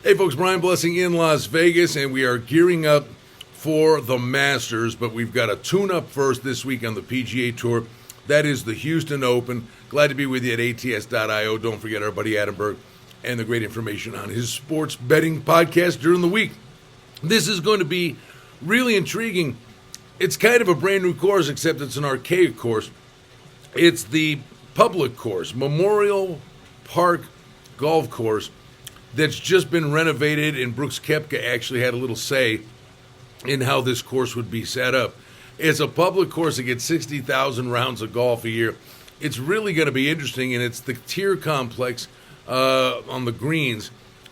Hey folks, Brian Blessing in Las Vegas, and we are gearing up for the Masters, but we've got a tune-up first this week on the PGA Tour. That is the Houston Open. Glad to be with you at ATS.io. Don't forget our buddy Adam Berg and the great information on his sports betting podcast during the week. This is going to be really intriguing. It's kind of a brand new course, except it's an archaic course. It's the public course, Municipal Park Golf Course, that's just been renovated, and Brooks Koepka actually had a little say in how this course would be set up. It's a public course that gets 60,000 rounds of golf a year. It's really going to be interesting, and it's the tier complex on the greens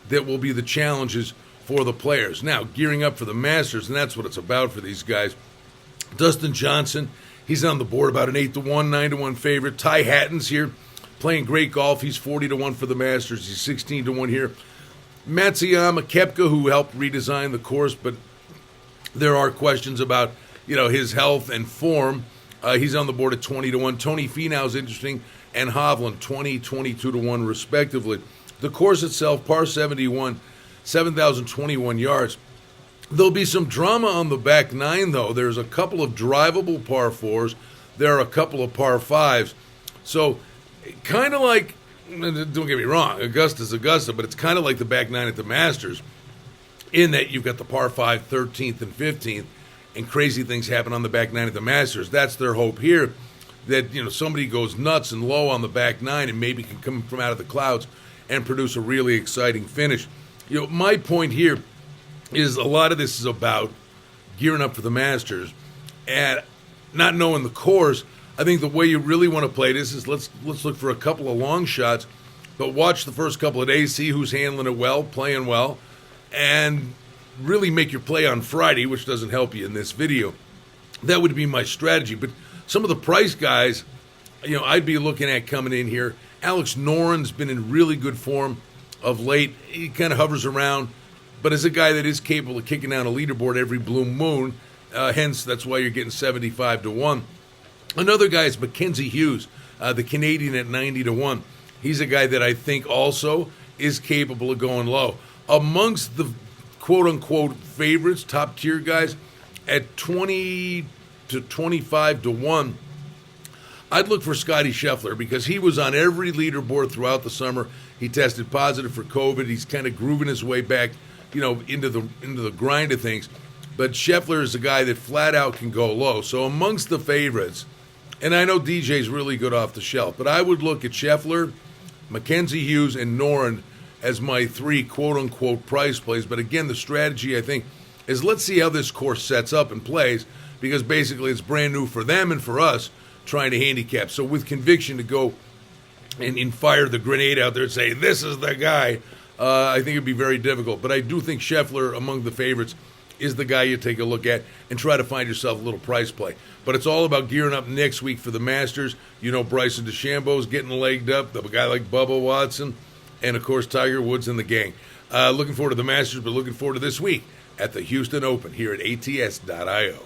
that will be the challenges for the players. Now, gearing up for the Masters, and that's what it's about for these guys. Dustin Johnson, he's on the board about an 8-1, 9-1 favorite. Ty Hatton's here playing great golf. He's 40-1 for the Masters. He's 16-1 here. Matsuyama, Koepka, who helped redesign the course, but there are questions about, his health and form. He's on the board at 20-1. Tony Finau's interesting, and Hovland 20, 22-1 respectively. The course itself, par 71, 7,021 yards. There'll be some drama on the back nine, though. There's a couple of drivable par fours. There are a couple of par fives. So, kind of like, don't get me wrong, Augusta's Augusta, but it's kind of like the back nine at the Masters, in that you've got the par 5, 13th, and 15th, and crazy things happen on the back nine at the Masters. That's their hope here, that somebody goes nuts and low on the back nine and maybe can come from out of the clouds and produce a really exciting finish. My point here is a lot of this is about gearing up for the Masters and not knowing the course. I think the way you really want to play this is let's look for a couple of long shots, but watch the first couple of days, see who's handling it well, playing well, and really make your play on Friday, which doesn't help you in this video. That would be my strategy. But some of the price guys, I'd be looking at coming in here. Alex Noren's been in really good form of late. He kind of hovers around, but as a guy that is capable of kicking down a leaderboard every blue moon, hence that's why you're getting 75-1. Another guy is Mackenzie Hughes, the Canadian at 90-1. He's a guy that I think also is capable of going low. Amongst the quote-unquote favorites, top-tier guys, at 20 to 25-1, I'd look for Scotty Scheffler because he was on every leaderboard throughout the summer. He tested positive for COVID. He's kind of grooving his way back, into the grind of things. But Scheffler is a guy that flat out can go low. So amongst the favorites, and I know DJ's really good off the shelf, but I would look at Scheffler, Mackenzie Hughes, and Noren as my three quote-unquote price plays. But again, the strategy, I think, is let's see how this course sets up and plays, because basically it's brand new for them and for us trying to handicap. So with conviction to go and fire the grenade out there and say, this is the guy, I think it'd be very difficult. But I do think Scheffler, among the favorites, is the guy you take a look at and try to find yourself a little price play. But it's all about gearing up next week for the Masters. Bryson DeChambeau's getting legged up, a guy like Bubba Watson, and, of course, Tiger Woods and the gang. Looking forward to the Masters, but looking forward to this week at the Houston Open here at ATS.io.